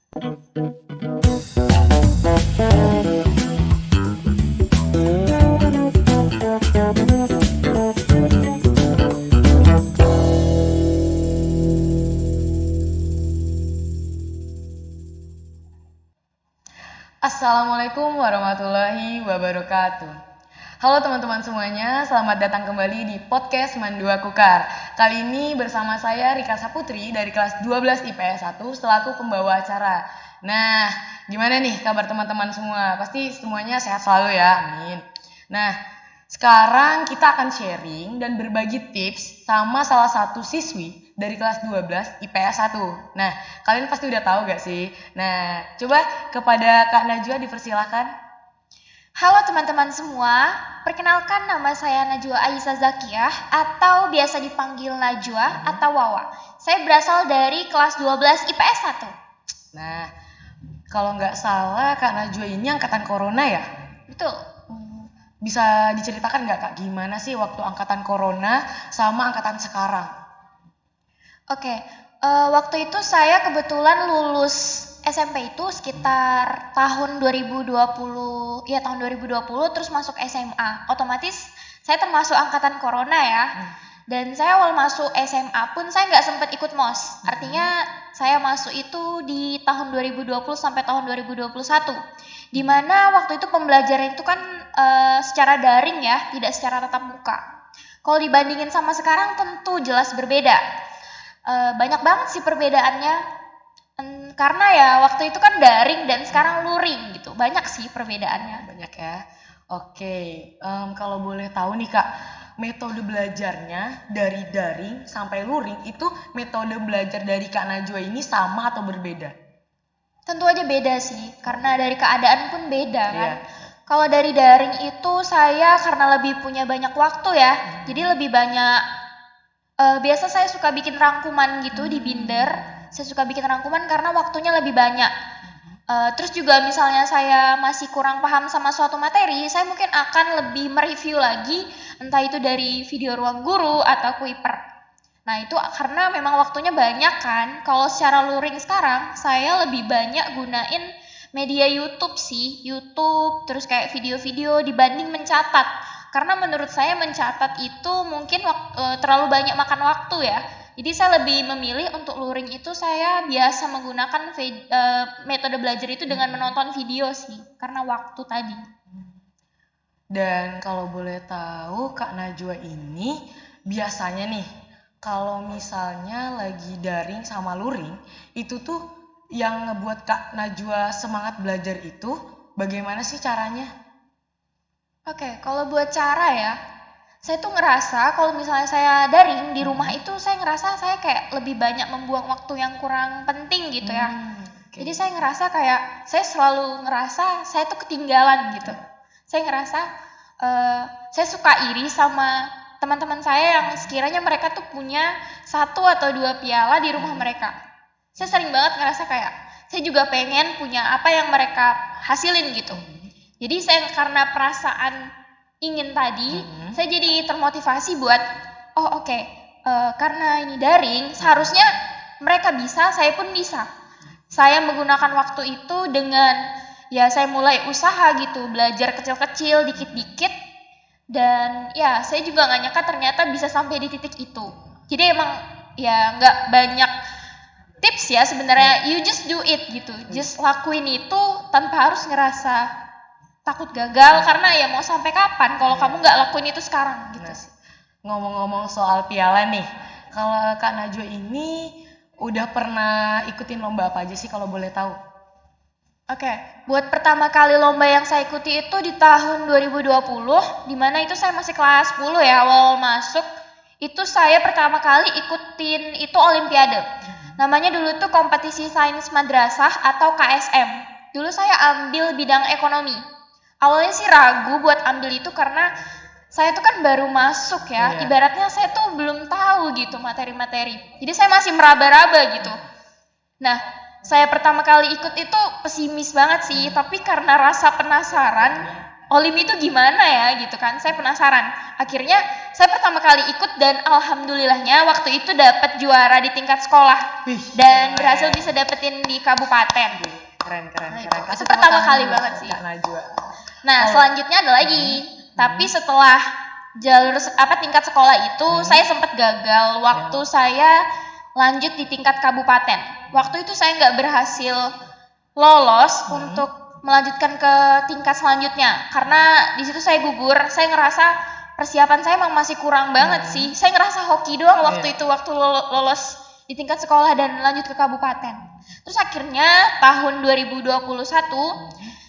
Assalamualaikum warahmatullahi wabarakatuh. Halo teman-teman semuanya, selamat datang kembali di podcast Mandua Kukar. Kali ini bersama saya Rika Saputri dari kelas 12 IPS 1 selaku pembawa acara. Nah, gimana nih kabar teman-teman semua? Pasti semuanya sehat selalu ya, amin. Nah, sekarang kita akan sharing dan berbagi tips sama salah satu siswi dari kelas 12 IPS 1. Nah, kalian pasti udah tahu gak sih? Nah, coba kepada Kak Najwa dipersilahkan. Halo teman-teman semua, perkenalkan nama saya Najwa Aisyah Zakiyah atau biasa dipanggil Najwa atau Wawa. Saya berasal dari kelas 12 IPS 1. Nah, kalau nggak salah Kak Najwa ini angkatan Corona ya? Betul. Bisa diceritakan nggak Kak, gimana sih waktu angkatan Corona sama angkatan sekarang? Oke, waktu itu saya kebetulan lulus SMP itu sekitar tahun 2020, ya tahun 2020 terus masuk SMA. Otomatis saya termasuk angkatan Corona ya. Dan saya awal masuk SMA pun saya nggak sempat ikut MOS. Artinya saya masuk itu di tahun 2020 sampai tahun 2021. Di mana waktu itu pembelajaran itu kan secara daring ya, tidak secara tatap muka. Kalau dibandingin sama sekarang tentu jelas berbeda. Banyak banget sih perbedaannya. Karena ya waktu itu kan daring dan sekarang luring gitu. Banyak sih perbedaannya. Banyak ya. Oke, kalau boleh tahu nih Kak, metode belajarnya dari daring sampai luring itu metode belajar dari Kak Najwa ini sama atau berbeda? Tentu aja beda sih, karena dari keadaan pun beda kan. Iya. Kalau dari daring itu saya karena lebih punya banyak waktu ya, jadi lebih banyak. Biasa saya suka bikin rangkuman gitu di Binder. Saya suka bikin rangkuman karena waktunya lebih banyak. Terus juga misalnya saya masih kurang paham sama suatu materi, saya mungkin akan lebih mereview lagi, entah itu dari video ruang guru atau Kuiper. Nah itu karena memang waktunya banyak kan. Kalau secara luring sekarang, saya lebih banyak gunain media YouTube sih, YouTube, terus kayak video-video dibanding mencatat. Karena menurut saya mencatat itu mungkin terlalu banyak makan waktu ya. Jadi saya lebih memilih untuk luring itu saya biasa menggunakan metode belajar itu dengan menonton video sih, karena waktu tadi. Dan kalau boleh tahu Kak Najwa ini biasanya nih, kalau misalnya lagi daring sama luring, itu tuh yang ngebuat Kak Najwa semangat belajar itu bagaimana sih caranya? Oke, kalau buat cara ya, saya tuh ngerasa kalau misalnya saya daring di rumah itu saya ngerasa saya kayak lebih banyak membuang waktu yang kurang penting gitu ya. Jadi saya ngerasa kayak saya selalu ngerasa saya tuh ketinggalan gitu. Saya ngerasa saya suka iri sama teman-teman saya yang sekiranya mereka tuh punya 1 atau 2 piala di rumah mereka. Saya sering banget ngerasa kayak saya juga pengen punya apa yang mereka hasilin gitu. Jadi saya karena perasaan ingin tadi, saya jadi termotivasi buat karena ini daring, seharusnya mereka bisa, saya pun bisa. Saya menggunakan waktu itu dengan ya saya mulai usaha gitu, belajar kecil-kecil, dikit-dikit, dan ya saya juga nggak nyangka ternyata bisa sampai di titik itu. Jadi emang ya nggak banyak tips ya sebenarnya, you just do it gitu, just lakuin itu tanpa harus ngerasa takut gagal karena ya mau sampai kapan kalau kamu nggak lakuin itu sekarang gitu sih. Ngomong-ngomong soal piala nih, kalau Kak Najwa ini udah pernah ikutin lomba apa aja sih kalau boleh tahu? Oke, buat pertama kali lomba yang saya ikuti itu di tahun 2020, di mana itu saya masih kelas 10 ya, awal masuk. Itu saya pertama kali ikutin itu olimpiade. Namanya dulu tuh kompetisi sains madrasah atau KSM. Dulu saya ambil bidang ekonomi. Awalnya sih ragu buat ambil itu karena saya tuh kan baru masuk ya, ibaratnya saya tuh belum tahu gitu materi-materi. Jadi saya masih meraba-raba gitu. Nah, saya pertama kali ikut itu pesimis banget sih, tapi karena rasa penasaran, Olim itu gimana ya gitu kan. Saya penasaran. Akhirnya saya pertama kali ikut dan alhamdulillahnya waktu itu dapat juara di tingkat sekolah. Wih, Dan keren. berhasil bisa dapetin di kabupaten. Keren. Nah, Kasih itu tepuk pertama tangan kali dulu banget buat sih. Kak Najwa. Nah, selanjutnya ada lagi. Tapi setelah tingkat sekolah itu saya sempat gagal waktu saya lanjut di tingkat kabupaten. Waktu itu saya nggak berhasil lolos untuk melanjutkan ke tingkat selanjutnya karena di situ saya gugur. Saya ngerasa persiapan saya emang masih kurang banget sih. Saya ngerasa hoki doang waktu itu waktu lolos di tingkat sekolah dan lanjut ke kabupaten. Terus akhirnya tahun 2021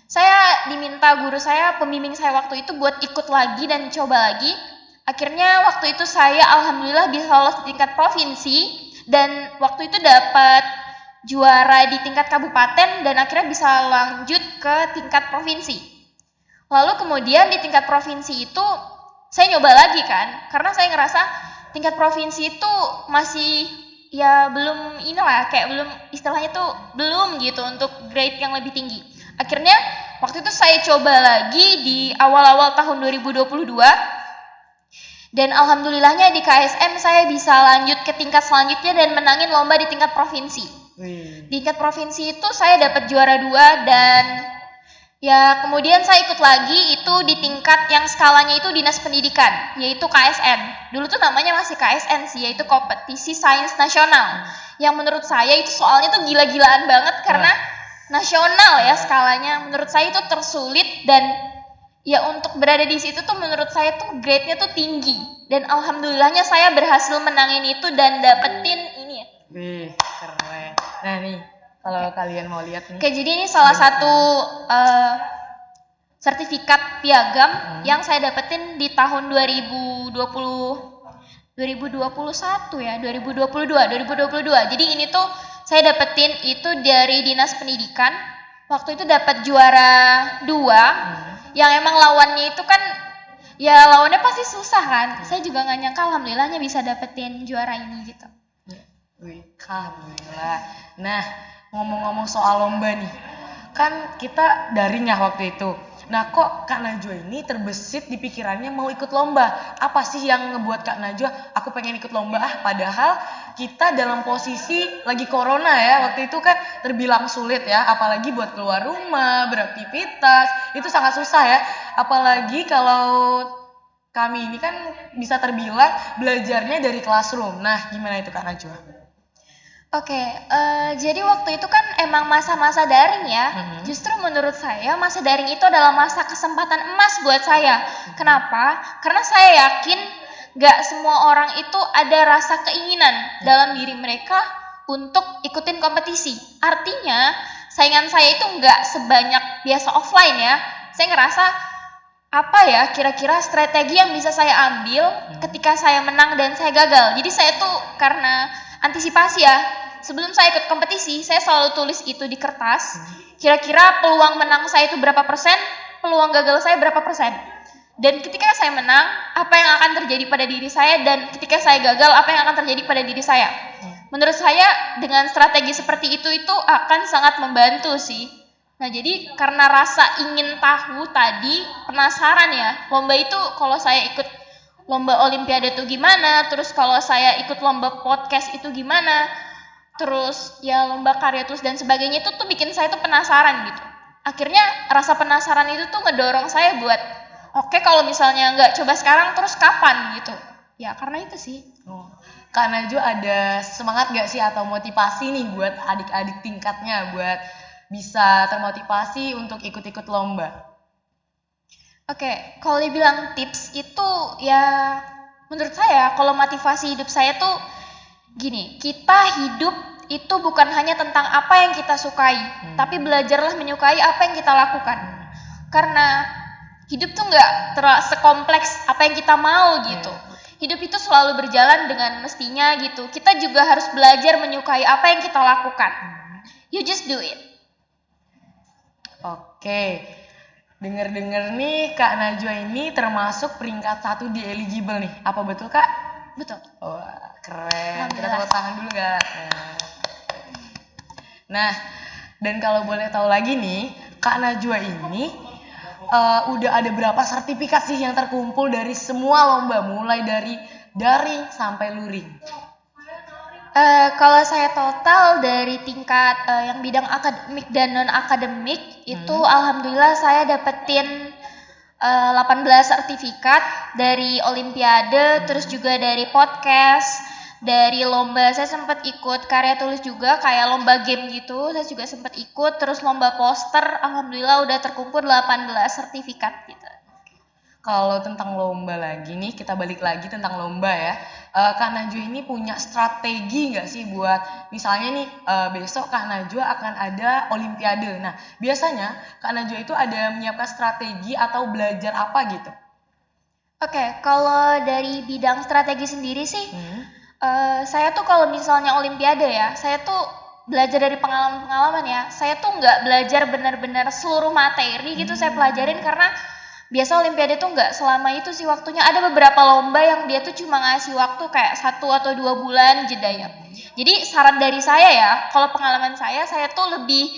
saya diminta guru saya, pembimbing saya waktu itu buat ikut lagi dan coba lagi. Akhirnya waktu itu saya alhamdulillah bisa lolos di tingkat provinsi dan waktu itu dapat juara di tingkat kabupaten dan akhirnya bisa lanjut ke tingkat provinsi. Lalu kemudian di tingkat provinsi itu saya nyoba lagi kan, karena saya ngerasa tingkat provinsi itu masih ya belum kayak belum istilahnya tuh belum gitu untuk grade yang lebih tinggi. Akhirnya waktu itu saya coba lagi di awal-awal tahun 2022 dan alhamdulillahnya di KSM saya bisa lanjut ke tingkat selanjutnya dan menangin lomba di tingkat provinsi. Di tingkat provinsi itu saya dapat juara 2 dan ya kemudian saya ikut lagi itu di tingkat yang skalanya itu dinas pendidikan yaitu KSN. Dulu tuh namanya masih KSN sih, yaitu kompetisi sains nasional. Yang menurut saya itu soalnya tuh gila-gilaan banget karena nasional ya skalanya. Menurut saya itu tersulit dan ya untuk berada di situ tuh menurut saya tuh grade-nya tuh tinggi. Dan alhamdulillahnya saya berhasil menangin itu dan dapetin ini ya. Wih, keren. Nah nih, kalau kalian mau lihat nih. Oke, jadi ini salah satu sertifikat piagam yang saya dapetin di tahun 2021 ya, 2022. Jadi ini tuh saya dapetin itu dari Dinas Pendidikan. Waktu itu dapat juara 2 yang emang lawannya itu kan ya lawannya pasti susah kan. Saya juga nggak nyangka alhamdulillahnya bisa dapetin juara ini gitu. Wih, alhamdulillah. Nah, ngomong-ngomong soal lomba nih, kan kita daring ya waktu itu. Nah, kok Kak Najwa ini terbesit di pikirannya mau ikut lomba? Apa sih yang ngebuat Kak Najwa, aku pengen ikut lomba padahal kita dalam posisi lagi corona ya, waktu itu kan terbilang sulit ya, apalagi buat keluar rumah, beraktivitas, itu sangat susah ya. Apalagi kalau kami ini kan bisa terbilang belajarnya dari classroom. Nah, gimana itu Kak Najwa? Oke, jadi waktu itu kan emang masa-masa daring ya. Justru menurut saya masa daring itu adalah masa kesempatan emas buat saya. Kenapa? Karena saya yakin gak semua orang itu ada rasa keinginan dalam diri mereka untuk ikutin kompetisi. Artinya saingan saya itu gak sebanyak biasa offline ya. Saya ngerasa apa ya kira-kira strategi yang bisa saya ambil ketika saya menang dan saya gagal. Jadi saya tuh karena antisipasi ya, sebelum saya ikut kompetisi, saya selalu tulis itu di kertas. Kira-kira peluang menang saya itu berapa persen, peluang gagal saya berapa persen. Dan ketika saya menang, apa yang akan terjadi pada diri saya, dan ketika saya gagal, apa yang akan terjadi pada diri saya. Menurut saya, dengan strategi seperti itu akan sangat membantu sih. Nah, jadi karena rasa ingin tahu tadi, penasaran ya, lomba itu kalau saya ikut lomba olimpiade itu gimana, terus kalau saya ikut lomba podcast itu gimana, terus ya lomba karya tulis dan sebagainya itu tuh bikin saya tuh penasaran gitu. Akhirnya rasa penasaran itu tuh ngedorong saya buat oke, kalau misalnya nggak coba sekarang terus kapan gitu. Ya karena itu sih. Kak Najwa ada semangat gak sih atau motivasi nih buat adik-adik tingkatnya buat bisa termotivasi untuk ikut-ikut lomba? Oke, kalau dibilang tips itu ya menurut saya kalau motivasi hidup saya tuh gini, kita hidup itu bukan hanya tentang apa yang kita sukai, tapi belajarlah menyukai apa yang kita lakukan. Karena hidup tuh nggak sekompleks apa yang kita mau gitu. Hidup itu selalu berjalan dengan mestinya gitu. Kita juga harus belajar menyukai apa yang kita lakukan. You just do it. Oke. Dengar-dengar nih Kak Najwa ini termasuk peringkat 1 di eligible nih. Apa betul Kak? Betul. Wah, keren. Kita tepuk tangan dulu Kak. Nah, dan kalau boleh tahu lagi nih, Kak Najwa ini udah ada berapa sertifikat sih yang terkumpul dari semua lomba, mulai dari daring sampai luring? Kalau saya total dari tingkat yang bidang akademik dan non akademik itu alhamdulillah saya dapetin 18 sertifikat dari olimpiade, terus juga dari podcast, dari lomba saya sempat ikut karya tulis juga kayak lomba game gitu, saya juga sempat ikut, terus lomba poster, alhamdulillah udah terkumpul 18 sertifikat gitu. Kalau tentang lomba lagi nih, kita balik lagi tentang lomba ya. Kak Najwa ini punya strategi nggak sih buat misalnya nih besok Kak Najwa akan ada olimpiade. Nah, biasanya Kak Najwa itu ada menyiapkan strategi atau belajar apa gitu? Oke, kalau dari bidang strategi sendiri sih, saya tuh kalau misalnya olimpiade ya, saya tuh belajar dari pengalaman-pengalaman ya. Saya tuh nggak belajar benar-benar seluruh materi gitu saya pelajarin karena biasa olimpiade tuh nggak selama itu sih waktunya. Ada beberapa lomba yang dia tuh cuma ngasih waktu kayak 1 atau 2 bulan jeda ya. Jadi saran dari saya ya, kalau pengalaman saya tuh lebih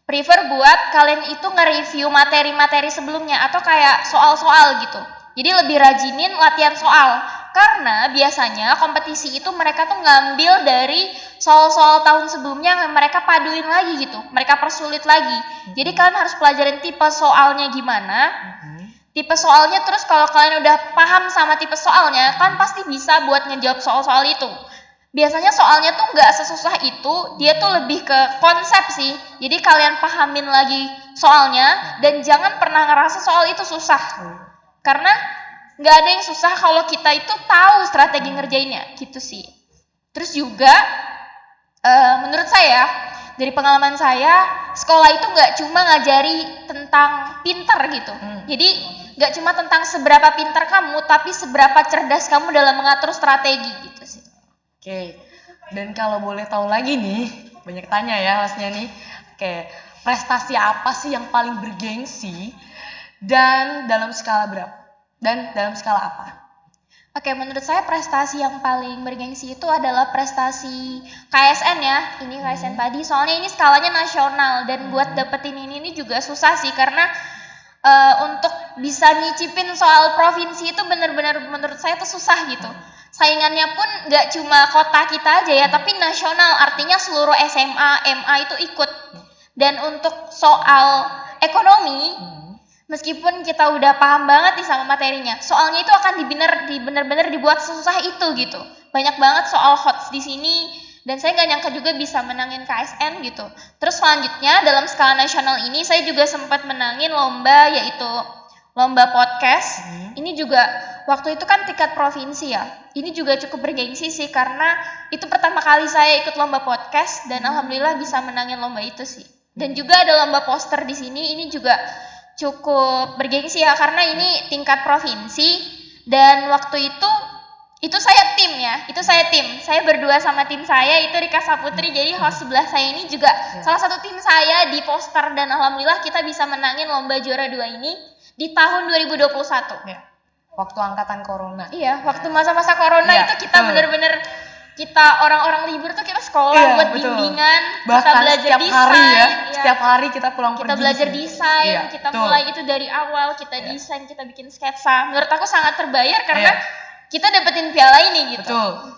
prefer buat kalian itu nge-review materi-materi sebelumnya atau kayak soal-soal gitu. Jadi lebih rajinin latihan soal. Karena biasanya kompetisi itu mereka tuh ngambil dari soal-soal tahun sebelumnya yang mereka paduin lagi gitu. Mereka persulit lagi. Jadi kalian harus pelajarin tipe soalnya gimana. Tipe soalnya terus kalau kalian udah paham sama tipe soalnya, kan pasti bisa buat ngejawab soal-soal itu. Biasanya soalnya tuh nggak sesusah itu, dia tuh lebih ke konsep sih. Jadi kalian pahamin lagi soalnya dan jangan pernah ngerasa soal itu susah. Karena nggak ada yang susah kalau kita itu tahu strategi ngerjainnya, gitu sih. Terus juga menurut saya, dari pengalaman saya, sekolah itu nggak cuma ngajari tentang pinter gitu. Jadi nggak cuma tentang seberapa pinter kamu, tapi seberapa cerdas kamu dalam mengatur strategi gitu sih. Oke, dan kalau boleh tahu lagi nih, banyak tanya ya hostnya nih. Oke, prestasi apa sih yang paling bergengsi dan dalam skala berapa? Dan dalam skala apa? Oke, menurut saya prestasi yang paling bergengsi itu adalah prestasi KSN ya. Ini KSN tadi, soalnya ini skalanya nasional dan buat dapetin ini juga susah sih karena untuk bisa nyicipin soal provinsi itu benar-benar menurut saya itu susah gitu. Saingannya pun nggak cuma kota kita aja ya, tapi nasional, artinya seluruh SMA, MA itu ikut. Dan untuk soal ekonomi, meskipun kita udah paham banget nih sama materinya, soalnya itu akan benar-benar dibuat sesusah itu gitu. Banyak banget soal HOTS di sini, dan saya nggak nyangka juga bisa menangin KSN gitu. Terus selanjutnya dalam skala nasional ini saya juga sempat menangin lomba, yaitu lomba podcast. Ini juga waktu itu kan tingkat provinsi ya. Ini juga cukup bergengsi sih karena itu pertama kali saya ikut lomba podcast dan alhamdulillah bisa menangin lomba itu sih. Dan juga ada lomba poster di sini, ini juga cukup bergengsi ya karena ini tingkat provinsi dan waktu itu saya tim ya, saya berdua sama tim saya itu Rika Saputri, jadi host sebelah saya ini juga salah satu tim saya di poster dan alhamdulillah kita bisa menangin lomba juara 2 ini di tahun 2021 ya. Waktu angkatan corona. Iya, waktu masa-masa corona itu kita bener-bener kita orang-orang libur tuh kita sekolah buat bimbingan, bahkan kita belajar setiap desain, hari ya, setiap hari kita pulang kita pergi belajar desain, kita mulai itu dari awal, kita desain, kita bikin sketsa. Menurut aku sangat terbayar karena kita dapetin piala ini gitu. Betul.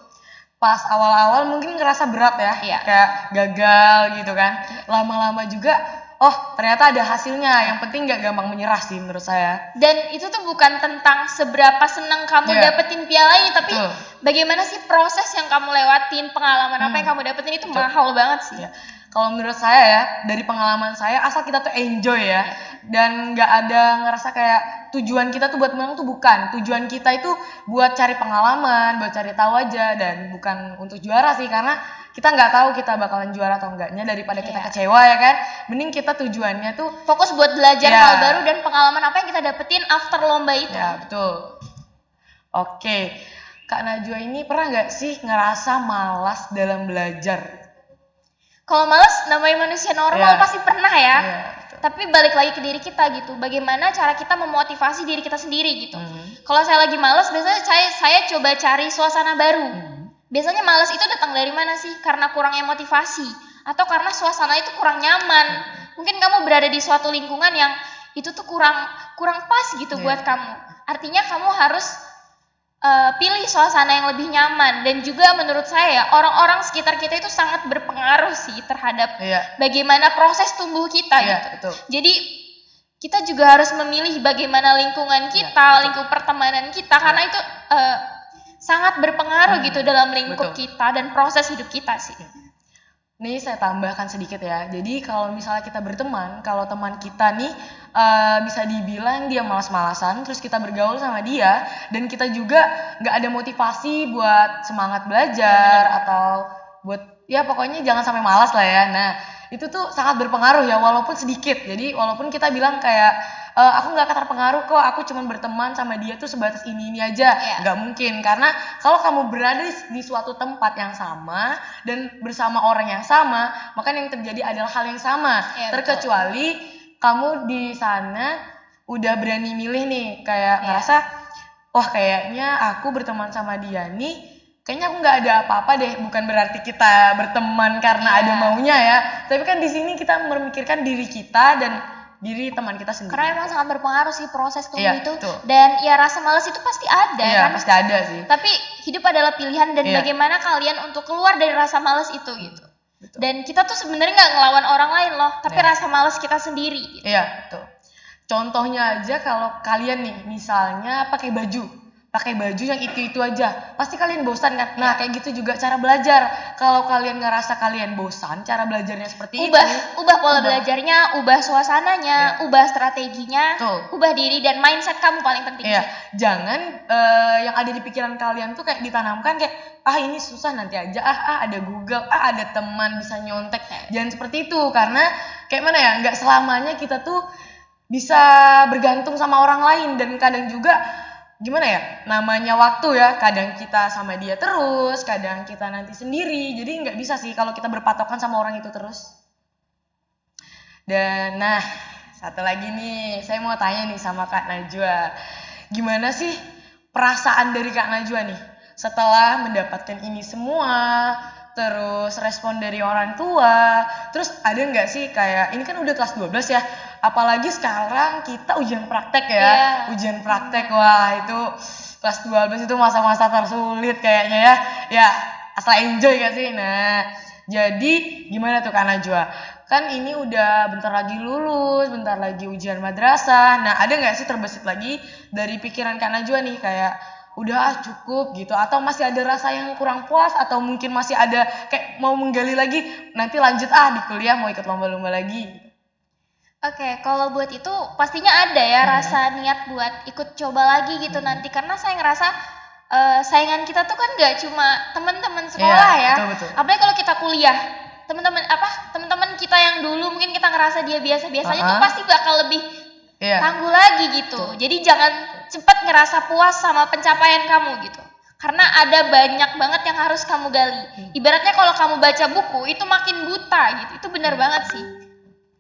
Pas awal-awal mungkin ngerasa berat ya, kayak gagal gitu kan. Lama-lama juga, oh ternyata ada hasilnya. Yang penting nggak gampang menyerah sih menurut saya. Dan itu tuh bukan tentang seberapa senang kamu dapetin piala ini, tapi bagaimana sih proses yang kamu lewatin, pengalaman apa yang kamu dapetin itu mahal banget sih. Kalau menurut saya ya, dari pengalaman saya, asal kita tuh enjoy ya, dan nggak ada ngerasa kayak tujuan kita tuh buat menang tuh bukan. Tujuan kita itu buat cari pengalaman, buat cari tahu aja, dan bukan untuk juara sih, karena kita nggak tahu kita bakalan juara atau enggaknya, daripada kita kecewa ya kan. Mending kita tujuannya tuh fokus buat belajar hal baru dan pengalaman apa yang kita dapetin after lomba itu. Ya betul. Oke, Kak Najwa ini pernah nggak sih ngerasa malas dalam belajar? Kalau malas namanya manusia normal pasti pernah ya. Tapi balik lagi ke diri kita gitu. Bagaimana cara kita memotivasi diri kita sendiri gitu. Kalau saya lagi malas, biasanya saya coba cari suasana baru. Biasanya malas itu datang dari mana sih? Karena kurangnya motivasi atau karena suasana itu kurang nyaman. Mungkin kamu berada di suatu lingkungan yang itu tuh kurang pas gitu buat kamu. Artinya kamu harus pilih suasana yang lebih nyaman. Dan juga menurut saya orang-orang sekitar kita itu sangat berpengaruh sih terhadap bagaimana proses tumbuh kita gitu. Betul. Jadi kita juga harus memilih bagaimana lingkungan kita, lingkup pertemanan kita, karena itu sangat berpengaruh gitu dalam lingkup kita dan proses hidup kita sih. Nih saya tambahkan sedikit ya. Jadi kalau misalnya kita berteman, kalau teman kita nih bisa dibilang dia malas-malasan, terus kita bergaul sama dia dan kita juga nggak ada motivasi buat semangat belajar atau buat ya pokoknya jangan sampai malas lah ya. Nah itu tuh sangat berpengaruh ya, walaupun sedikit. Jadi walaupun kita bilang kayak aku nggak terpengaruh kok, aku cuma berteman sama dia tuh sebatas ini aja, nggak mungkin. Karena kalau kamu berada di suatu tempat yang sama dan bersama orang yang sama, maka yang terjadi adalah hal yang sama. Terkecuali kamu di sana udah berani milih nih, kayak ngerasa wah kayaknya aku berteman sama dia nih, kayaknya aku nggak ada apa-apa deh. Bukan berarti kita berteman karena ada maunya ya, tapi kan di sini kita memikirkan diri kita dan diri teman kita sendiri. Karena emang sangat berpengaruh sih proses tumbuh itu. Dan ya rasa malas itu pasti ada kan. Pasti ada sih. Tapi hidup adalah pilihan dan bagaimana kalian untuk keluar dari rasa malas itu gitu. Betul. Dan kita tuh sebenarnya nggak ngelawan orang lain loh, tapi rasa malas kita sendiri gitu. Iya, betul. Contohnya aja kalau kalian nih misalnya pakai baju yang itu aja, pasti kalian bosan kan. Nah kayak gitu juga cara belajar. Kalau kalian ngerasa kalian bosan, cara belajarnya seperti ubah pola belajarnya, ubah suasananya, ubah strateginya, ubah diri dan mindset kamu paling penting sih. Jangan yang ada di pikiran kalian tuh kayak ditanamkan kayak ini susah nanti aja, ada Google, ada teman bisa nyontek. Jangan seperti itu, karena kayak mana ya, nggak selamanya kita tuh bisa bergantung sama orang lain. Dan kadang juga gimana ya, namanya waktu ya, kadang kita sama dia terus, kadang kita nanti sendiri. Jadi nggak bisa sih kalau kita berpatokan sama orang itu terus. Dan nah satu lagi nih, saya mau tanya nih sama Kak Najwa, gimana sih perasaan dari Kak Najwa nih setelah mendapatkan ini semua, terus respon dari orang tua, terus ada nggak sih kayak, ini kan udah kelas 12 ya, apalagi sekarang kita ujian praktek ya, ujian praktek, wah itu kelas 12 itu masa-masa tersulit kayaknya ya asal enjoy gak sih? Nah jadi gimana tuh Kak Najwa? Kan ini udah bentar lagi lulus, bentar lagi ujian madrasah, nah ada nggak sih terbesit lagi dari pikiran Kak Najwa nih kayak udah cukup gitu, atau masih ada rasa yang kurang puas, atau mungkin masih ada kayak mau menggali lagi, nanti lanjut di kuliah mau ikut lomba-lomba lagi. Oke, kalau buat itu pastinya ada ya rasa niat buat ikut coba lagi gitu nanti, karena saya ngerasa saingan kita tuh kan nggak cuma teman-teman sekolah ya, betul. apalagi kalau kita kuliah, teman-teman kita yang dulu mungkin kita ngerasa dia biasa-biasanya tuh pasti bakal lebih tangguh lagi gitu. Jadi jangan cepat ngerasa puas sama pencapaian kamu gitu, karena ada banyak banget yang harus kamu gali. Ibaratnya kalau kamu baca buku itu makin buta gitu, itu benar banget sih.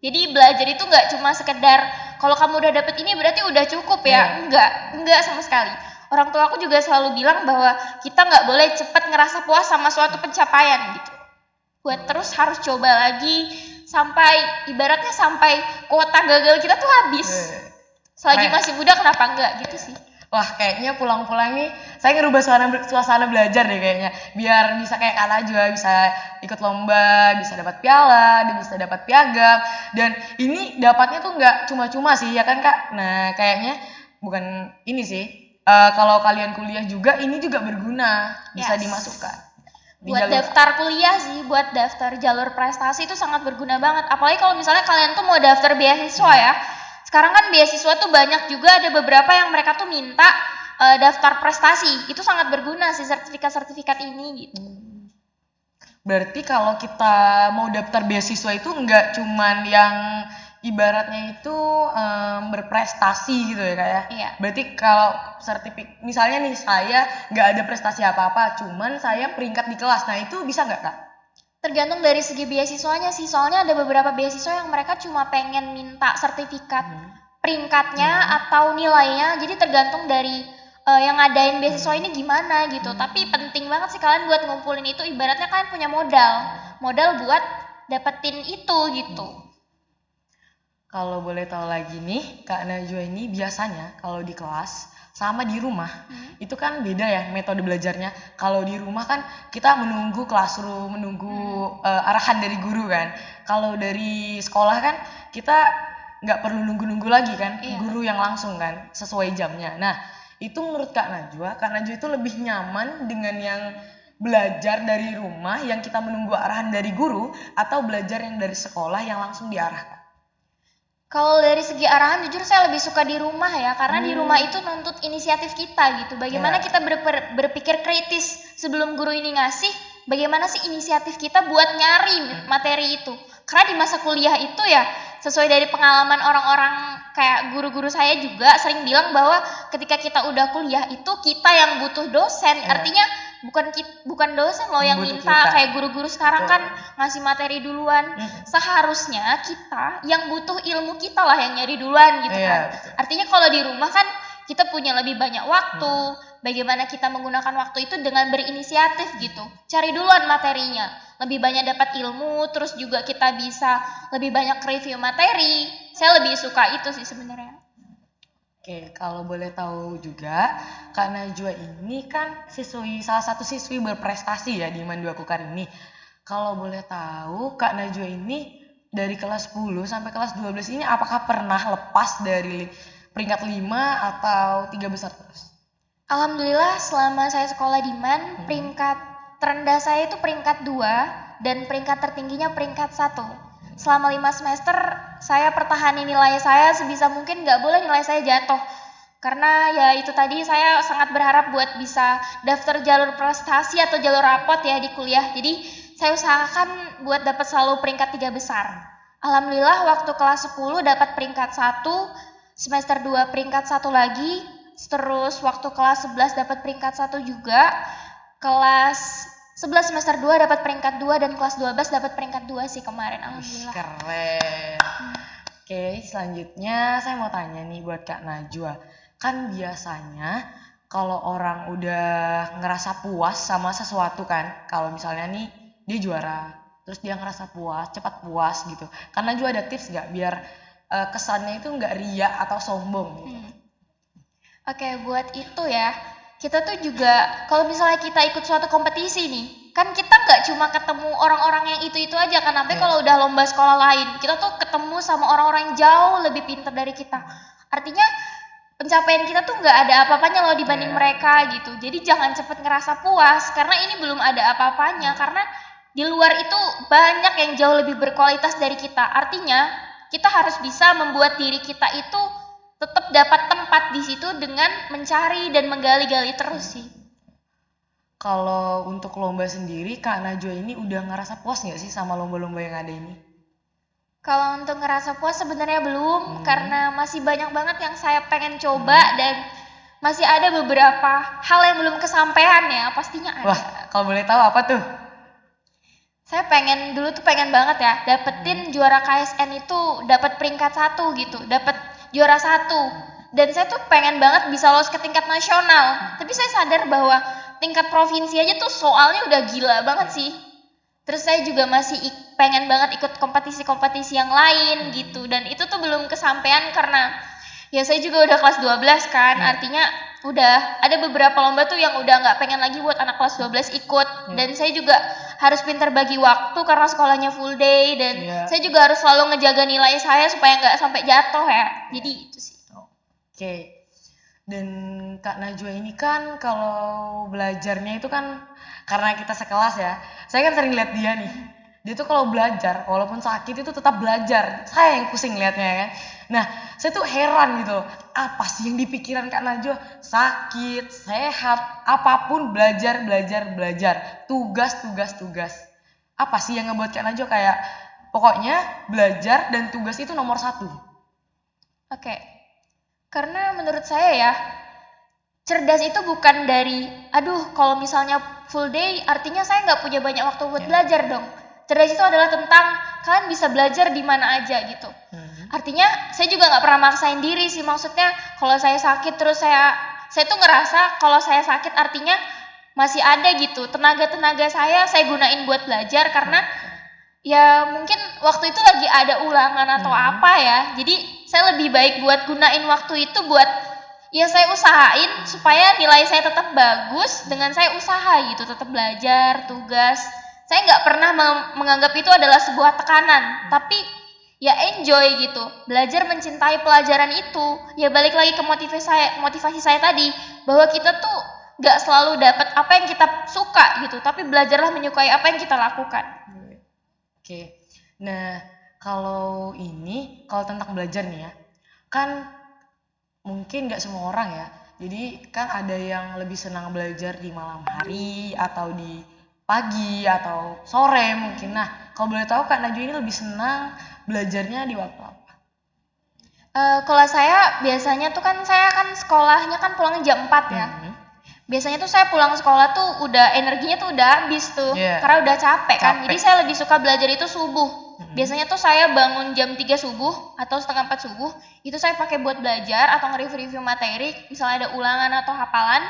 Jadi belajar itu nggak cuma sekedar kalau kamu udah dapet ini berarti udah cukup ya, enggak sama sekali. Orang tua aku juga selalu bilang bahwa kita nggak boleh cepat ngerasa puas sama suatu pencapaian gitu. Buat terus harus coba lagi sampai ibaratnya sampai kuota gagal kita tuh habis. Selagi masih muda kenapa enggak gitu sih. Wah kayaknya pulang-pulang nih saya ngerubah suasana belajar deh kayaknya, biar bisa kayak Kak Najwa, bisa ikut lomba, bisa dapat piala, dan bisa dapat piagam. Dan ini dapatnya tuh nggak cuma-cuma sih ya kan Kak. Nah kayaknya bukan ini sih, kalau kalian kuliah juga ini juga berguna, bisa dimasukkan. Buat daftar kuliah sih, buat daftar jalur prestasi itu sangat berguna banget. Apalagi kalau misalnya kalian tuh mau daftar beasiswa ya. Sekarang kan beasiswa tuh banyak juga, ada beberapa yang mereka tuh minta daftar prestasi. Itu sangat berguna sih sertifikat-sertifikat ini gitu. Berarti kalau kita mau daftar beasiswa itu enggak cuman yang ibaratnya itu berprestasi gitu ya Kak ya? Iya. Berarti kalau sertifikat, misalnya nih saya nggak ada prestasi apa-apa, cuman saya peringkat di kelas, nah itu bisa nggak Kak? Tergantung dari segi beasiswanya sih, soalnya ada beberapa beasiswa yang mereka cuma pengen minta sertifikat peringkatnya atau nilainya, jadi tergantung dari yang ngadain beasiswa ini gimana gitu. Tapi penting banget sih kalian buat ngumpulin itu, ibaratnya kalian punya modal buat dapetin itu gitu. Kalau boleh tahu lagi nih, Kak Najwa ini biasanya kalau di kelas sama di rumah itu kan beda ya metode belajarnya. Kalau di rumah kan kita menunggu classroom, menunggu arahan dari guru kan. Kalau dari sekolah kan kita nggak perlu nunggu-nunggu lagi kan, Iya. guru yang langsung kan sesuai jamnya. Nah, itu menurut Kak Najwa itu lebih nyaman dengan yang belajar dari rumah yang kita menunggu arahan dari guru atau belajar yang dari sekolah yang langsung diarahkan? Kalau dari segi arahan jujur saya lebih suka di rumah ya, karena di rumah itu nuntut inisiatif kita gitu. Bagaimana kita berpikir kritis sebelum guru ini ngasih, bagaimana sih inisiatif kita buat nyari materi itu. Karena di masa kuliah itu ya, sesuai dari pengalaman orang-orang kayak guru-guru saya juga sering bilang bahwa ketika kita udah kuliah itu kita yang butuh dosen. Artinya bukan dosen loh yang Butuh minta, kita. kayak guru-guru sekarang kan ngasih materi duluan. Seharusnya kita yang butuh ilmu kita lah yang nyari duluan gitu kan. Betul. Artinya kalau di rumah kan kita punya lebih banyak waktu. Bagaimana kita menggunakan waktu itu dengan berinisiatif gitu. Cari duluan materinya. Lebih banyak dapat ilmu, terus juga kita bisa lebih banyak review materi. Saya lebih suka itu sih sebenarnya. Oke, kalau boleh tahu juga, Kak Najwa ini kan salah satu siswi berprestasi ya di Mandua Kukar ini. Kalau boleh tahu, Kak Najwa ini dari kelas 10 sampai kelas 12 ini apakah pernah lepas dari peringkat 5 atau 3 besar terus? Alhamdulillah selama saya sekolah di MAN, peringkat terendah saya itu peringkat 2 dan peringkat tertingginya peringkat 1. Selama 5 semester saya pertahani nilai saya sebisa mungkin, nggak boleh nilai saya jatuh. Karena ya itu tadi saya sangat berharap buat bisa daftar jalur prestasi atau jalur rapot ya di kuliah. Jadi saya usahakan buat dapat selalu peringkat 3 besar. Alhamdulillah waktu kelas 10 dapat peringkat 1, semester 2 peringkat 1 lagi, terus waktu kelas 11 dapat peringkat 1 juga, kelas 11 semester 2 dapat peringkat 2 dan kelas 12 dapat peringkat 2 sih kemarin, alhamdulillah. Keren. Oke, selanjutnya saya mau tanya nih buat Kak Najwa. Kan biasanya kalau orang udah ngerasa puas sama sesuatu kan, kalau misalnya nih dia juara, terus dia ngerasa puas, cepat puas gitu. Kak Najwa ada tips nggak biar kesannya itu nggak riak atau sombong gitu? Oke, buat itu ya, kita tuh juga kalau misalnya kita ikut suatu kompetisi nih, kan kita nggak cuma ketemu orang-orang yang itu-itu aja kan, tapi kalau udah lomba sekolah lain, kita tuh ketemu sama orang-orang yang jauh lebih pintar dari kita. Artinya pencapaian kita tuh nggak ada apa-apanya loh dibanding mereka gitu. Jadi jangan cepet ngerasa puas, karena ini belum ada apa-apanya, karena di luar itu banyak yang jauh lebih berkualitas dari kita. Artinya kita harus bisa membuat diri kita itu tetap dapat tempat di situ dengan mencari dan menggali-gali terus sih. Kalau untuk lomba sendiri, Kak Najwa ini udah ngerasa puas nggak sih sama lomba-lomba yang ada ini? Kalau untuk ngerasa puas sebenarnya belum, karena masih banyak banget yang saya pengen coba dan masih ada beberapa hal yang belum kesampaian ya, pastinya ada. Wah, kalau boleh tahu apa tuh? Saya dulu tuh pengen banget ya dapetin juara KSN itu dapat peringkat 1 gitu, dapat juara 1. Dan saya tuh pengen banget bisa lolos ke tingkat nasional. Tapi saya sadar bahwa tingkat provinsi aja tuh soalnya udah gila banget sih. Terus saya juga masih pengen banget ikut kompetisi-kompetisi yang lain gitu, dan itu tuh belum kesampaian karena ya saya juga udah kelas 12 kan, artinya udah ada beberapa lomba tuh yang udah nggak pengen lagi buat anak kelas 12 ikut. Dan saya juga harus pintar bagi waktu karena sekolahnya full day, dan saya juga harus selalu ngejaga nilai saya supaya nggak sampai jatuh ya. Jadi itu sih. Oke. Dan Kak Najwa ini kan kalau belajarnya itu kan karena kita sekelas ya, saya kan sering lihat dia nih. Dia tuh kalau belajar, walaupun sakit itu tetap belajar. Saya yang pusing liatnya kan. Nah, saya tuh heran gitu loh. Apa sih yang dipikiran Kak Najwa? Sakit, sehat, apapun belajar, belajar, belajar. Tugas, tugas, tugas. Apa sih yang ngebuat Kak Najwa kayak pokoknya belajar dan tugas itu nomor 1? Oke. Karena menurut saya ya, cerdas itu bukan dari, aduh kalau misalnya full day artinya saya nggak punya banyak waktu buat belajar dong. Cerdas itu adalah tentang kalian bisa belajar di mana aja gitu. Artinya saya juga nggak pernah maksain diri sih, maksudnya kalau saya sakit terus saya tuh ngerasa kalau saya sakit artinya masih ada gitu tenaga saya gunain buat belajar, karena ya mungkin waktu itu lagi ada ulangan atau apa ya. Jadi saya lebih baik buat gunain waktu itu buat ya saya usahain supaya nilai saya tetap bagus dengan saya usaha gitu, tetap belajar, tugas. Saya nggak pernah menganggap itu adalah sebuah tekanan, tapi ya enjoy gitu. Belajar mencintai pelajaran itu. Ya balik lagi ke motivasi saya tadi bahwa kita tuh nggak selalu dapat apa yang kita suka gitu, tapi belajarlah menyukai apa yang kita lakukan. Oke. Nah, kalau tentang belajar nih ya, kan mungkin nggak semua orang ya. Jadi kan ada yang lebih senang belajar di malam hari atau di pagi atau sore mungkin. Nah, kalau boleh tahu Kak Najwa ini lebih senang belajarnya di waktu apa? Kalau saya biasanya tuh kan saya kan sekolahnya kan pulang jam 4 ya. Biasanya tuh saya pulang sekolah tuh udah energinya tuh udah habis tuh karena udah capek kan. Jadi saya lebih suka belajar itu subuh. Biasanya tuh saya bangun jam 3 subuh atau setengah 4 subuh. Itu saya pakai buat belajar atau nge-review materi, misalnya ada ulangan atau hafalan.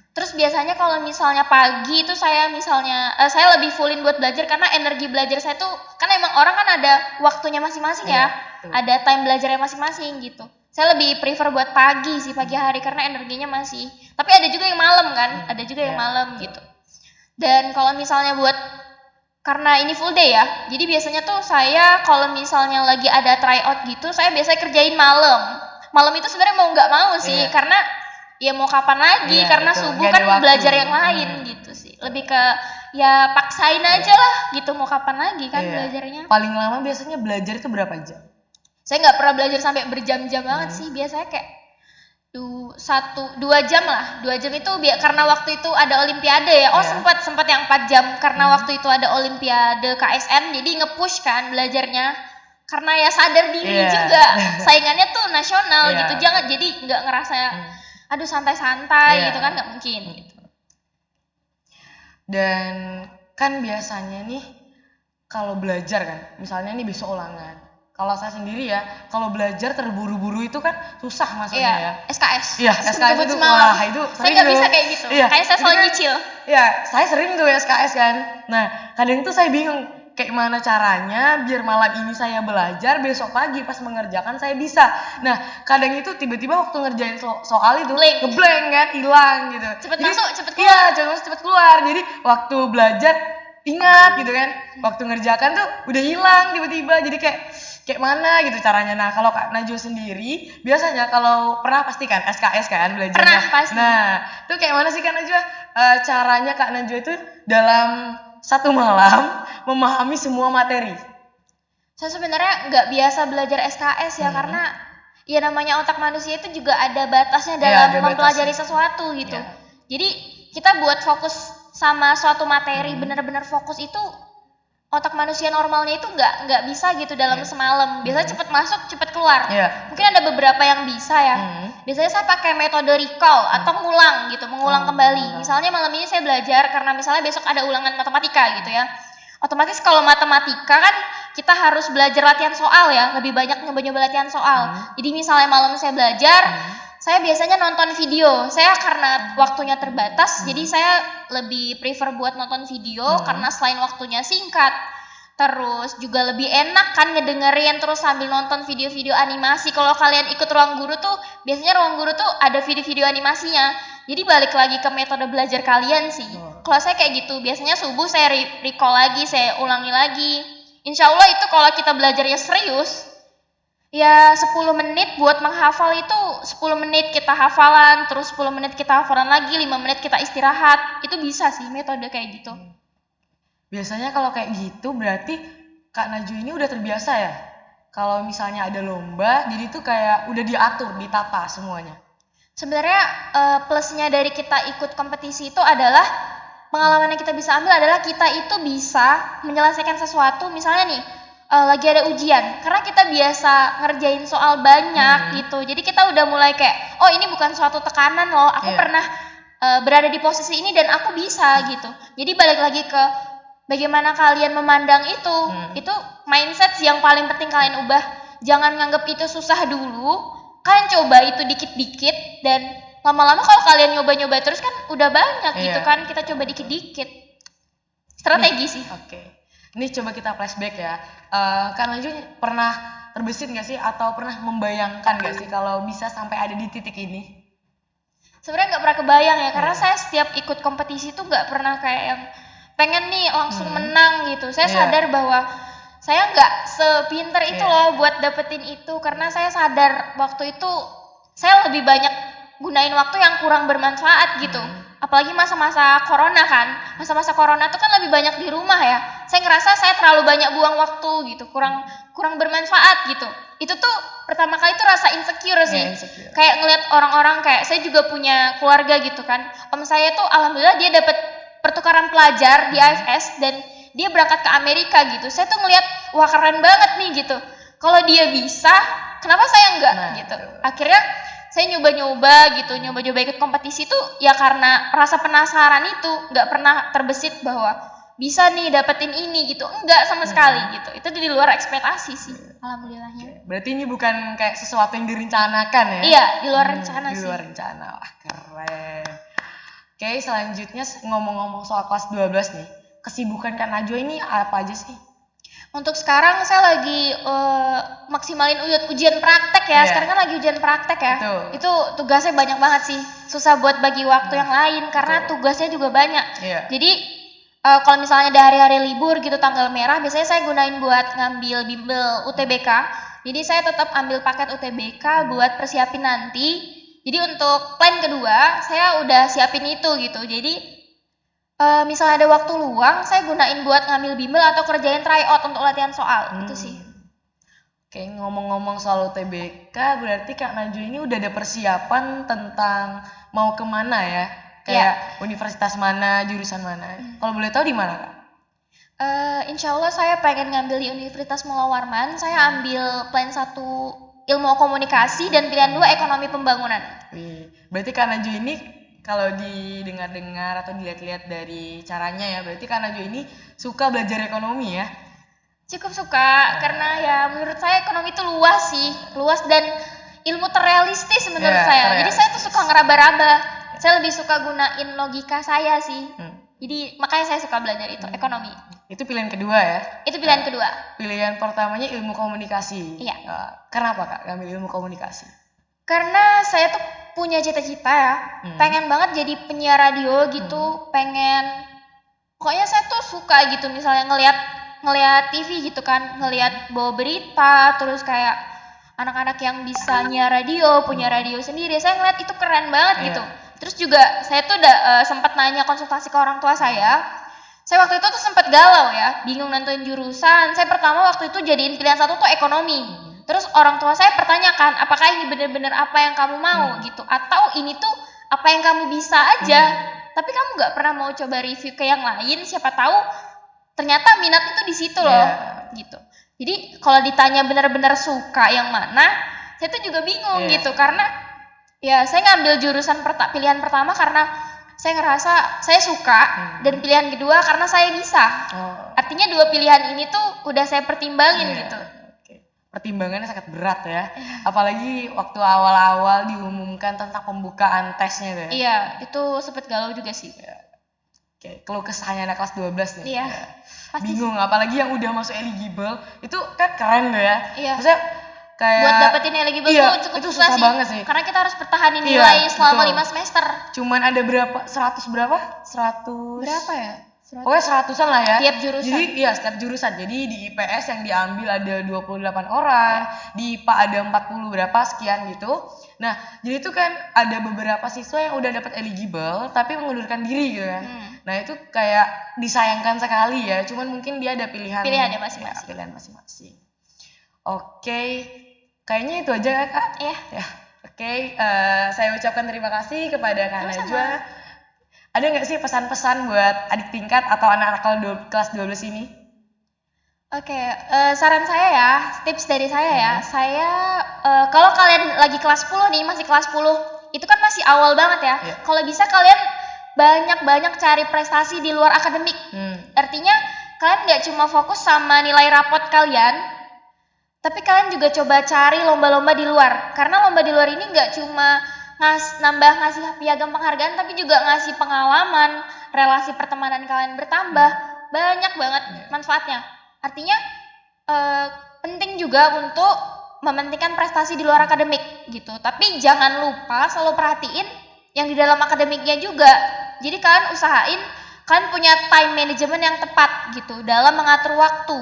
Terus biasanya kalau misalnya pagi itu saya lebih fullin buat belajar karena energi belajar saya tuh kan emang orang kan ada waktunya masing-masing ya. Ada time belajarnya masing-masing gitu. Saya lebih prefer buat pagi hari karena energinya masih. Tapi ada juga yang malam kan, ada juga yang malam gitu. Dan kalau misalnya karena ini full day ya, jadi biasanya tuh saya kalau misalnya lagi ada tryout gitu, saya biasanya kerjain malam. Malam itu sebenarnya mau nggak mau sih, karena ya mau kapan lagi, karena subuh kan belajar yang lain gitu sih. Lebih ke ya paksain aja lah gitu, mau kapan lagi kan belajarnya. Paling lama biasanya belajar itu berapa jam? Saya nggak pernah belajar sampai berjam-jam banget sih, biasanya kayak 2 jam lah. 2 jam itu karena waktu itu ada olimpiade ya. Sempat yang 4 jam karena waktu itu ada olimpiade KSN, jadi nge-push kan belajarnya. Karena ya sadar diri juga. Saingannya tuh nasional gitu. Jangan jadi nggak ngerasa aduh santai-santai gitu kan, nggak mungkin gitu. Dan kan biasanya nih kalau belajar kan, misalnya nih besok ulangan. Kalau saya sendiri ya, kalau belajar terburu-buru itu kan susah masuknya ya. SKS. Iya, SKS itu wah itu sering. Saya nggak bisa kayak gitu. Kayak saya selalu nyicil. Iya, saya sering tuh SKS kan. Nah, kadang tuh saya bingung kayak mana caranya biar malam ini saya belajar, besok pagi pas mengerjakan saya bisa. Nah, kadang itu tiba-tiba waktu ngerjain soal itu ngeblank kan, hilang gitu. Cepet masuk, cepet keluar. Iya, cepet keluar. Jadi waktu belajar ingat gitu kan, waktu ngerjakan tuh udah hilang tiba-tiba. Jadi kayak mana gitu caranya. Nah, kalau Kak Najwa sendiri biasanya kalau pernah pasti kan SKS kan belajarnya. Pernah pasti. Nah, itu kayak mana sih Kak Najwa caranya Kak Najwa itu dalam satu malam memahami semua materi? Saya sebenarnya nggak biasa belajar SKS ya, karena ya namanya otak manusia itu juga ada batasnya dalam mempelajari sesuatu gitu. Jadi kita buat fokus sama suatu materi benar-benar fokus itu otak manusia normalnya itu nggak bisa gitu dalam semalam. Biasanya cepet masuk, cepet keluar. Mungkin ada beberapa yang bisa ya. Biasanya saya pakai metode recall atau mengulang kembali. Misalnya malam ini saya belajar karena misalnya besok ada ulangan matematika gitu ya. Otomatis kalau matematika kan kita harus belajar latihan soal ya, lebih banyak nyoba-nyoba latihan soal. Jadi misalnya malam saya belajar, saya biasanya nonton video. Saya karena waktunya terbatas, jadi saya lebih prefer buat nonton video karena selain waktunya singkat, terus juga lebih enak kan ngedengerin terus sambil nonton video-video animasi. Kalau kalian ikut ruang guru tuh, biasanya ruang guru tuh ada video-video animasinya. Jadi balik lagi ke metode belajar kalian sih. Kalau saya kayak gitu, biasanya subuh saya recall lagi, saya ulangi lagi. Insya Allah itu kalau kita belajarnya serius, ya 10 menit buat menghafal itu 10 menit kita hafalan, terus 10 menit kita hafalan lagi, 5 menit kita istirahat. Itu bisa sih metode kayak gitu. Biasanya kalau kayak gitu berarti Kak Najwa ini udah terbiasa ya? Kalau misalnya ada lomba, jadi tuh kayak udah diatur, ditata semuanya. Sebenarnya plusnya dari kita ikut kompetisi itu adalah pengalaman yang kita bisa ambil adalah kita itu bisa menyelesaikan sesuatu. Misalnya nih, lagi ada ujian, karena kita biasa ngerjain soal banyak gitu, jadi kita udah mulai kayak, oh ini bukan suatu tekanan loh, aku pernah berada di posisi ini dan aku bisa gitu. Jadi balik lagi ke bagaimana kalian memandang itu mindset yang paling penting kalian ubah. Jangan nganggap itu susah dulu, kalian coba itu dikit-dikit, dan lama-lama kalau kalian nyoba-nyoba terus kan udah banyak gitu kan, kita coba dikit-dikit. Strategi sih. Oke. Ini coba kita flashback ya. Kak Najwa pernah terbesit nggak sih atau pernah membayangkan nggak sih kalau bisa sampai ada di titik ini? Sebenarnya nggak pernah kebayang ya, karena saya setiap ikut kompetisi tuh nggak pernah kayak yang pengen nih langsung menang gitu. Saya sadar bahwa saya nggak sepinter itu loh buat dapetin itu, karena saya sadar waktu itu saya lebih banyak gunain waktu yang kurang bermanfaat gitu. Apalagi masa-masa corona kan, masa-masa corona tuh kan lebih banyak di rumah ya. Saya ngerasa saya terlalu banyak buang waktu gitu, kurang bermanfaat gitu. Itu tuh pertama kali tuh rasa insecure sih. Kayak ngeliat orang-orang, kayak saya juga punya keluarga gitu kan. Om saya tuh alhamdulillah dia dapet pertukaran pelajar di AFS dan dia berangkat ke Amerika gitu. Saya tuh ngeliat, wah keren banget nih gitu. Kalau dia bisa, kenapa saya enggak gitu. Akhirnya saya nyoba-nyoba gitu, nyoba-nyoba ikut kompetisi tuh ya karena rasa penasaran itu, nggak pernah terbesit bahwa bisa nih dapetin ini gitu, enggak sama sekali gitu. Itu di luar ekspektasi sih, alhamdulillahnya. Berarti ini bukan kayak sesuatu yang direncanakan ya? Iya, di luar rencana sih. Di luar rencana, wah keren. Oke, selanjutnya ngomong-ngomong soal kelas 12 nih, kesibukan Kak Najwa ini apa aja sih? Untuk sekarang saya lagi maksimalin ujian praktek ya. Sekarang kan lagi ujian praktek ya. Betul. Itu tugasnya banyak banget sih. Susah buat bagi waktu yang lain karena tugasnya juga banyak. Jadi kalau misalnya ada hari-hari libur gitu tanggal merah, biasanya saya gunain buat ngambil bimbel UTBK. Jadi saya tetap ambil paket UTBK buat persiapin nanti. Jadi untuk plan kedua, saya udah siapin itu gitu. Jadi misalnya ada waktu luang, saya gunain buat ngambil bimbel atau kerjain tryout untuk latihan soal. Itu sih. Oke, ngomong-ngomong soal UTBK, berarti Kak Najwa ini udah ada persiapan tentang mau kemana ya? Kayak universitas mana, jurusan mana? Kalau boleh tahu di mana Kak? Insya Allah saya pengen ngambil di Universitas Mula Warman. Saya ambil plan 1 ilmu komunikasi dan pilihan 2 ekonomi pembangunan. Berarti Kak Najwa ini kalau didengar-dengar atau dilihat-lihat dari caranya ya, berarti Kak Najwa ini suka belajar ekonomi ya? Cukup suka, karena ya menurut saya ekonomi itu luas sih, luas dan ilmu terrealistis menurut saya. Jadi saya tuh suka ngeraba-raba. Saya lebih suka gunain logika saya sih. Jadi makanya saya suka belajar itu, ekonomi. Itu pilihan kedua ya? Itu pilihan kedua. Pilihan pertamanya ilmu komunikasi. Iya. Kenapa Kak ngambil ilmu komunikasi? Karena saya tuh punya cita-cita ya, pengen banget jadi penyiar radio gitu, pokoknya saya tuh suka gitu misalnya ngelihat TV gitu kan, ngelihat bawa berita, terus kayak anak-anak yang bisa nyiar radio, punya radio sendiri, saya ngeliat itu keren banget gitu. Terus juga saya tuh udah sempat nanya konsultasi ke orang tua saya waktu itu tuh sempat galau ya, bingung nentuin jurusan. Saya pertama waktu itu jadiin pilihan 1 tuh ekonomi. Terus orang tua saya pertanyakan, apakah ini benar-benar apa yang kamu mau gitu, atau ini tuh apa yang kamu bisa aja, tapi kamu nggak pernah mau coba review ke yang lain, siapa tahu ternyata minat itu di situ loh, gitu. Jadi kalau ditanya benar-benar suka yang mana, saya tuh juga bingung gitu, karena ya saya ngambil jurusan pilihan pertama karena saya ngerasa saya suka, dan pilihan kedua karena saya bisa. Artinya 2 pilihan ini tuh udah saya pertimbangin gitu. Pertimbangannya sangat berat ya, apalagi waktu awal-awal diumumkan tentang pembukaan tesnya tuh ya. Iya, itu sempet galau juga sih. Oke, keluh kesahnya anak kelas 12 nih. Iya. Bingung, apalagi yang udah masuk eligible, itu kan keren tuh ya. Iya. Maksudnya kayak buat dapetin eligible tuh cukup itu susah banget sih. Karena kita harus pertahanin nilai selama 5 semester. Cuman ada berapa? 100 berapa? 100 berapa ya? Pokoknya 100-an lah ya. Tiap jurusan. Jadi setiap jurusan. Jadi di IPS yang diambil ada 28 orang, di IPA ada 40 berapa sekian gitu. Nah, jadi itu kan ada beberapa siswa yang udah dapat eligible tapi mengundurkan diri gitu kan. Nah, itu kayak disayangkan sekali ya. Cuman mungkin dia ada pilihannya masing-masing. Pilihan masing-masing. Oke. Kayaknya itu aja Kak. Iya. Ya. Oke, saya ucapkan terima kasih kepada Kak Najwa. Ada nggak sih pesan-pesan buat adik tingkat atau anak-anak kelas 12 ini? Oke, saran saya ya, tips dari saya ya, saya kalau kalian lagi kelas 10 nih, masih kelas 10, itu kan masih awal banget ya. Kalau bisa kalian banyak-banyak cari prestasi di luar akademik. Artinya kalian nggak cuma fokus sama nilai rapot kalian, tapi kalian juga coba cari lomba-lomba di luar. Karena lomba di luar ini nggak cuma ngasih piagam penghargaan, tapi juga ngasih pengalaman, relasi pertemanan kalian bertambah. banyak banget Iya. manfaatnya. Artinya penting juga untuk mementingkan prestasi di luar akademik gitu. Tapi jangan lupa selalu perhatiin yang di dalam akademiknya juga. Jadi kalian usahain kalian punya time management yang tepat gitu dalam mengatur waktu.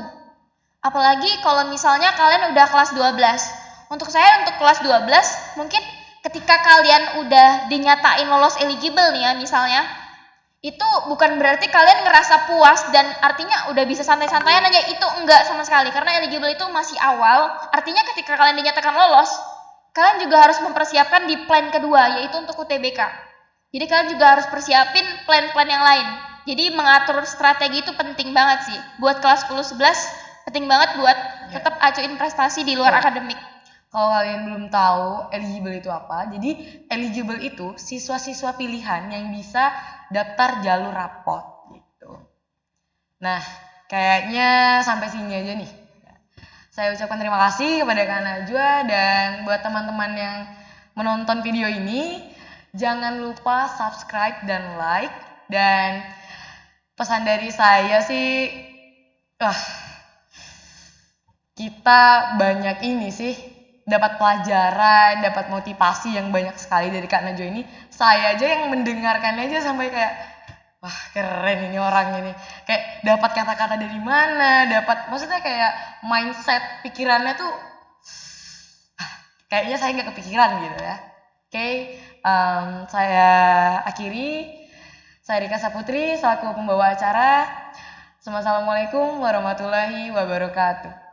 Apalagi kalau misalnya kalian udah kelas 12. Untuk saya untuk kelas 12 mungkin ketika kalian udah dinyatain lolos eligible nih ya misalnya, itu bukan berarti kalian ngerasa puas dan artinya udah bisa santai-santaian aja, itu enggak sama sekali karena eligible itu masih awal. Artinya ketika kalian dinyatakan lolos, kalian juga harus mempersiapkan di plan kedua yaitu untuk UTBK. Jadi kalian juga harus persiapin plan-plan yang lain. Jadi mengatur strategi itu penting banget sih. Buat kelas 10 11 penting banget buat tetap acuin prestasi di luar akademik. Kalau kalian belum tahu eligible itu apa, jadi eligible itu siswa-siswa pilihan yang bisa daftar jalur rapot gitu. Nah, kayaknya sampai sini aja nih. Saya ucapkan terima kasih kepada Kak Najwa dan buat teman-teman yang menonton video ini, jangan lupa subscribe dan like. Dan pesan dari saya sih, kita banyak ini sih, dapat pelajaran, dapat motivasi yang banyak sekali dari Kak Najwa ini. Saya aja yang mendengarkannya aja sampai kayak, wah keren ini orang ini. Kayak dapat kata-kata dari mana, maksudnya kayak mindset pikirannya tuh, kayaknya saya nggak kepikiran gitu ya. Oke, saya akhiri. Saya Rika Saputri selaku pembawa acara. Assalamualaikum warahmatullahi wabarakatuh.